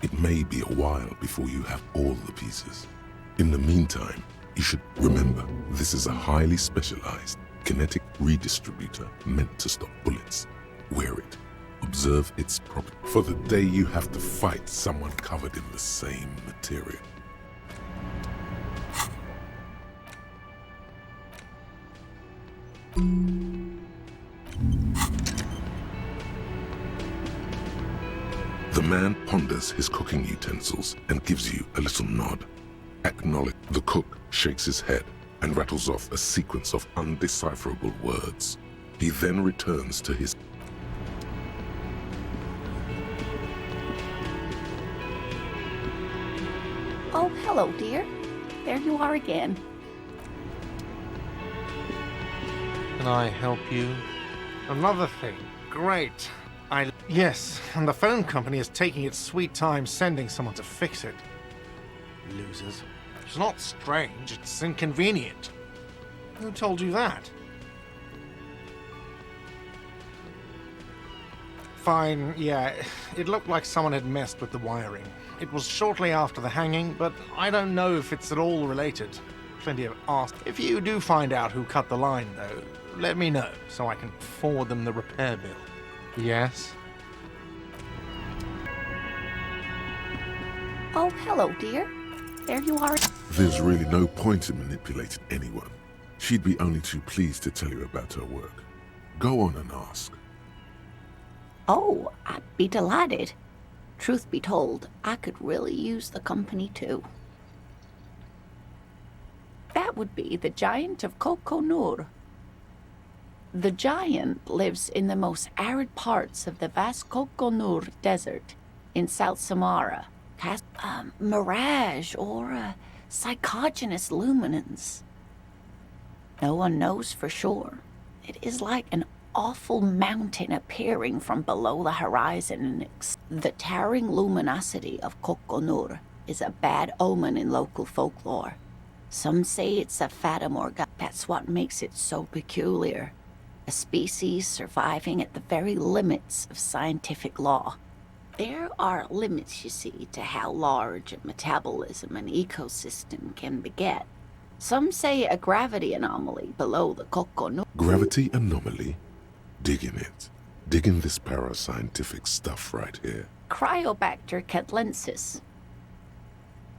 S1: It may be a while before you have all the pieces. In the meantime, you should remember this is a highly specialized kinetic redistributor meant to stop bullets. Wear it. Observe its property for the day you have to fight someone covered in the same material. The man ponders his cooking utensils and gives you a little nod. Acknowledge. The cook shakes his head and rattles off a sequence of undecipherable words. He then returns to his...
S13: Oh, hello, dear. There you are again.
S14: Can I help you?
S10: Another thing. Great. Yes, and the phone company is taking its sweet time sending someone to fix it. Losers. It's not strange, it's inconvenient. Who told you that? Fine, yeah, it looked like someone had messed with the wiring. It was shortly after the hanging, but I don't know if it's at all related. Plenty of ask. If you do find out who cut the line, though, let me know so I can forward them the repair bill. Yes?
S13: Oh, hello, dear. There you are.
S1: There's really no point in manipulating anyone. She'd be only too pleased to tell you about her work. Go on and ask.
S13: Oh, I'd be delighted. Truth be told, I could really use the company too. That would be the Giant of Coconur. The giant lives in the most arid parts of the vast Kokonur Desert in South Samara. Mirage or a psychogenous luminance. No one knows for sure. It is like an awful mountain appearing from below the horizon. The towering luminosity of Kokonur is a bad omen in local folklore. Some say it's a Fata Morgana. That's what makes it so peculiar. A species surviving at the very limits of scientific law. There are limits, you see, to how large a metabolism an ecosystem can beget. Some say a gravity anomaly below the Kokonur.
S1: Gravity anomaly? Digging it. Digging this parascientific stuff right here.
S13: Cryobacter catlensis.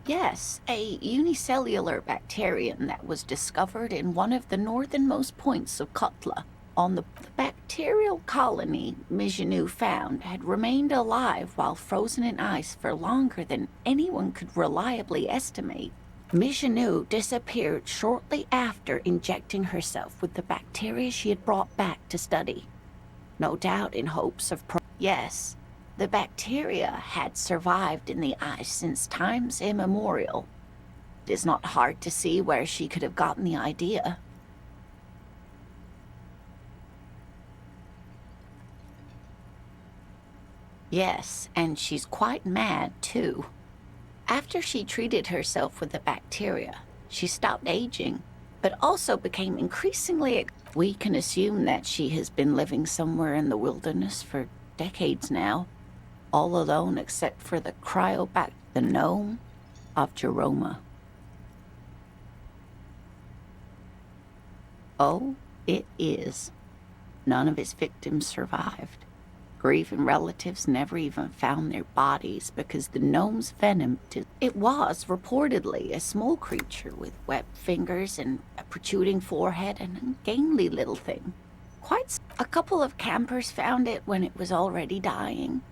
S13: Yes, a unicellular bacterium that was discovered in one of the northernmost points of Kotla. On the bacterial colony Mijanu found had remained alive while frozen in ice for longer than anyone could reliably estimate. Mijanu disappeared shortly after injecting herself with the bacteria she had brought back to study. No doubt in hopes of Yes, the bacteria had survived in the ice since times immemorial. It is not hard to see where she could have gotten the idea. Yes, and she's quite mad, too. After she treated herself with the bacteria, she stopped aging, but also became increasingly... We can assume that she has been living somewhere in the wilderness for decades now, all alone except for the the gnome of Jeroma. Oh, it is. None of his victims survived. Grieving relatives never even found their bodies because the gnome's venom... It was reportedly a small creature with webbed fingers and a protruding forehead and a gangly little thing. A couple of campers found it when it was already dying.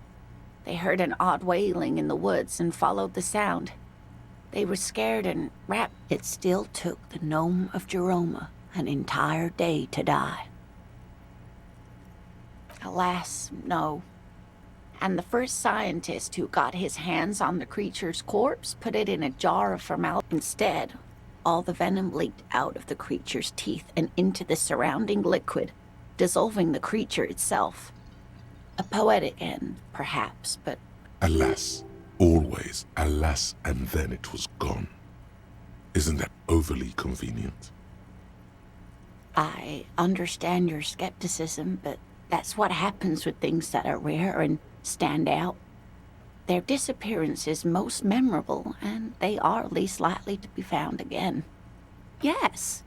S13: They heard an odd wailing in the woods and followed the sound. They were scared and It still took the gnome of Jeroma an entire day to die. Alas, no. And the first scientist who got his hands on the creature's corpse put it in a jar of formaldehyde. Instead, all the venom leaked out of the creature's teeth and into the surrounding liquid, dissolving the creature itself. A poetic end, perhaps, but...
S1: Alas. Always alas, and then it was gone. Isn't that overly convenient?
S13: I understand your skepticism, but that's what happens with things that are rare and stand out. Their disappearance is most memorable, and they are least likely to be found again. Yes,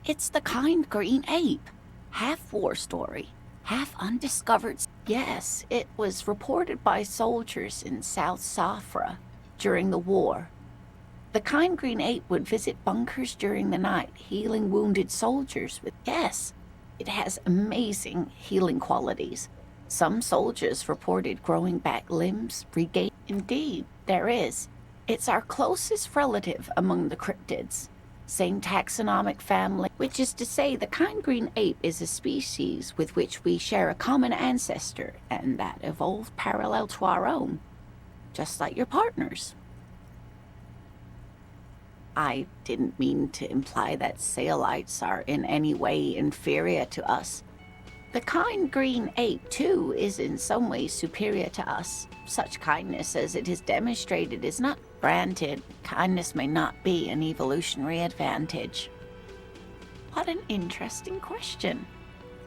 S13: it's the kind green ape. Half war story, half undiscovered. Yes, it was reported by soldiers in South Safra during the war. The kind green ape would visit bunkers during the night, healing wounded soldiers with... Yes, it has amazing healing qualities. Some soldiers reported growing back limbs, regain... Indeed, there is. It's our closest relative among the cryptids. Same taxonomic family, which is to say the kind green ape is a species with which we share a common ancestor, and that evolved parallel to our own, just like your partners. I didn't mean to imply that Saelites are in any way inferior to us. The kind green ape, too, is in some ways superior to us. Such kindness as it is demonstrated is not granted. Kindness may not be an evolutionary advantage. What an interesting question.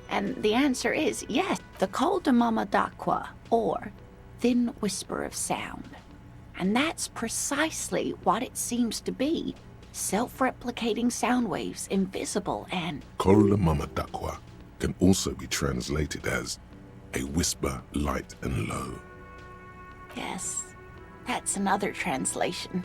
S13: And the answer is yes, the Col de Mama d'Aqua, or thin whisper of sound. And that's precisely what it seems to be. Self-replicating sound waves, invisible and...
S1: Col de Mama d'Aqua can also be translated as a whisper light and low.
S13: Yes, that's another translation.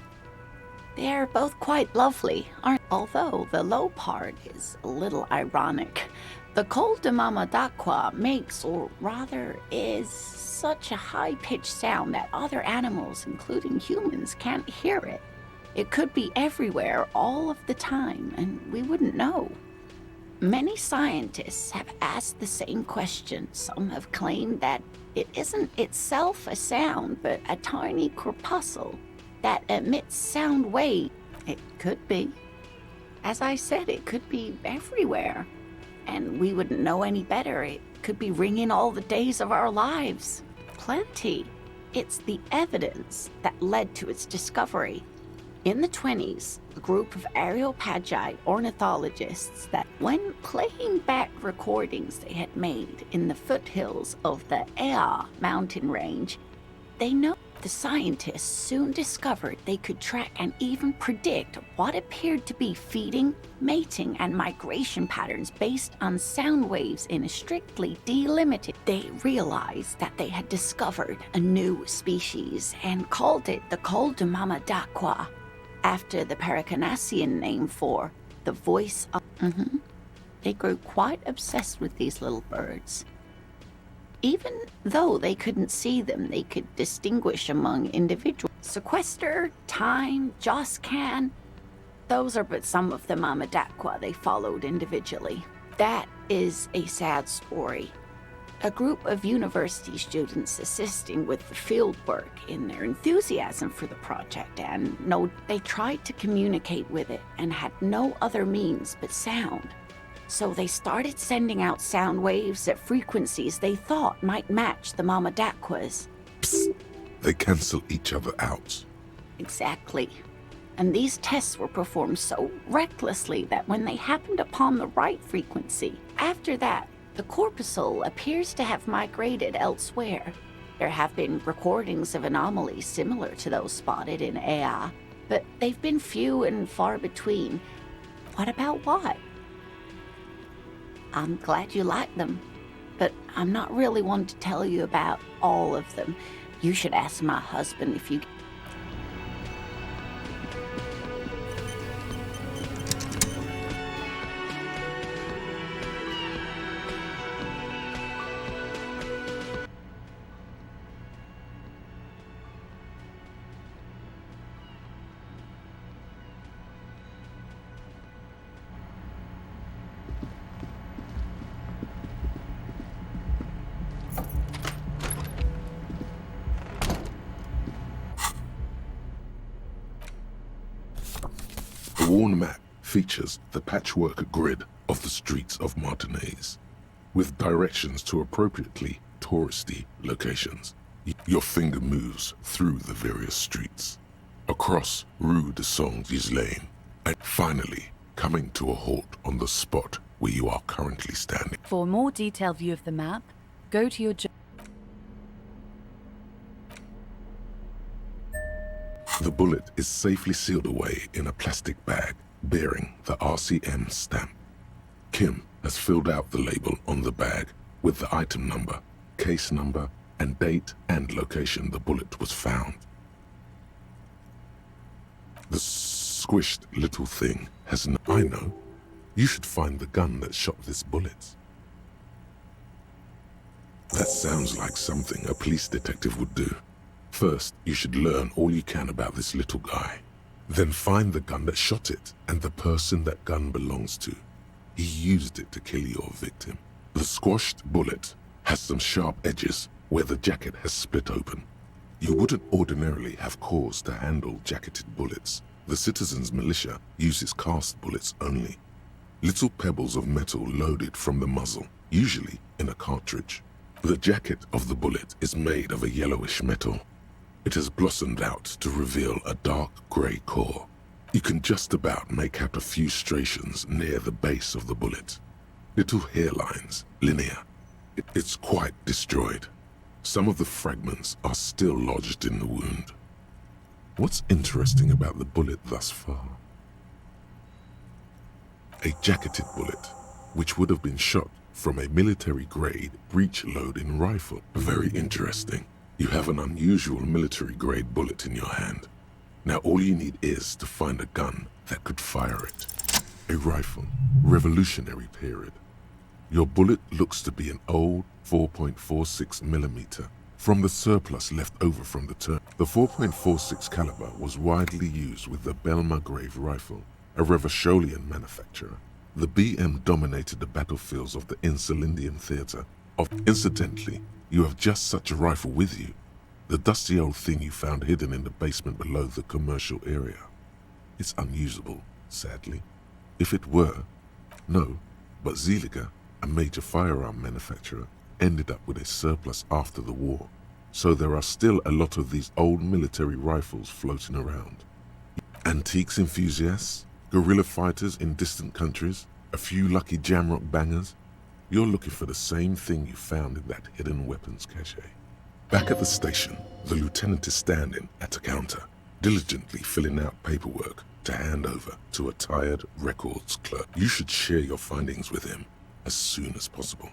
S13: They're both quite lovely, aren't they? Although the low part is a little ironic. The Col de Mama d'Aqua makes, or rather is, such a high-pitched sound that other animals, including humans, can't hear it. It could be everywhere all of the time, and we wouldn't know. Many scientists have asked the same question. Some have claimed that it isn't itself a sound, but a tiny corpuscle that emits sound waves. It could be. As I said, it could be everywhere. And we wouldn't know any better. It could be ringing all the days of our lives. Plenty. It's the evidence that led to its discovery. In the 20s, a group of Areopagi ornithologists that, when playing back recordings they had made in the foothills of the Ea mountain range, they know the scientists soon discovered they could track and even predict what appeared to be feeding, mating, and migration patterns based on sound waves in a strictly delimited. They realized that they had discovered a new species and called it the Coldamamadaqua, after the Paracanasian name for the voice of... They grew quite obsessed with these little birds. Even though they couldn't see them, they could distinguish among individuals. Sequester, Time, Joscan, those are but some of the Mamadaqua they followed individually. That is a sad story. A group of university students assisting with the field work in their enthusiasm for the project, and they tried to communicate with it and had no other means but sound. So they started sending out sound waves at frequencies they thought might match the Mamadaquas.
S1: Psst. They cancel each other out.
S13: Exactly. And these tests were performed so recklessly that when they happened upon the right frequency, after that, the corpuscle appears to have migrated elsewhere. There have been recordings of anomalies similar to those spotted in Ea, but they've been few and far between. What about what? I'm glad you like them, but I'm not really one to tell you about all of them. You should ask my husband if you...
S1: The worn map features the patchwork grid of the streets of Martinez, with directions to appropriately touristy locations. Your finger moves through the various streets, across Rue de Saint-Ghislain, and finally coming to a halt on the spot where you are currently standing.
S15: For a more detailed view of the map, go to your...
S1: The bullet is safely sealed away in a plastic bag bearing the RCM stamp. Kim has filled out the label on the bag with the item number, case number, and date and location the bullet was found. The squished little thing has no... I know. You should find the gun that shot this bullet. That sounds like something a police detective would do. First, you should learn all you can about this little guy. Then find the gun that shot it and the person that gun belongs to. He used it to kill your victim. The squashed bullet has some sharp edges where the jacket has split open. You wouldn't ordinarily have cause to handle jacketed bullets. The citizens' militia uses cast bullets only. Little pebbles of metal loaded from the muzzle, usually in a cartridge. The jacket of the bullet is made of a yellowish metal. It has blossomed out to reveal a dark grey core. You can just about make out a few striations near the base of the bullet. Little hairlines, linear. It's quite destroyed. Some of the fragments are still lodged in the wound. What's interesting about the bullet thus far? A jacketed bullet, which would have been shot from a military-grade breech-loading rifle. Very interesting. You have an unusual military-grade bullet in your hand. Now all you need is to find a gun that could fire it. A rifle, Revolutionary period. Your bullet looks to be an old 4.46mm from the surplus left over from the turn. The 4.46 caliber was widely used with the Belmargrave rifle, a Revacholian manufacturer. The BM dominated the battlefields of the Insulindian theater. Incidentally, you have just such a rifle with you. The dusty old thing you found hidden in the basement below the commercial area. It's unusable, sadly. If it were, no, but Zeliger, a major firearm manufacturer, ended up with a surplus after the war. So there are still a lot of these old military rifles floating around. Antiques enthusiasts, guerrilla fighters in distant countries, a few lucky jamrock bangers. You're looking for the same thing you found in that hidden weapons cache. Back at the station, the lieutenant is standing at a counter, diligently filling out paperwork to hand over to a tired records clerk. You should share your findings with him as soon as possible.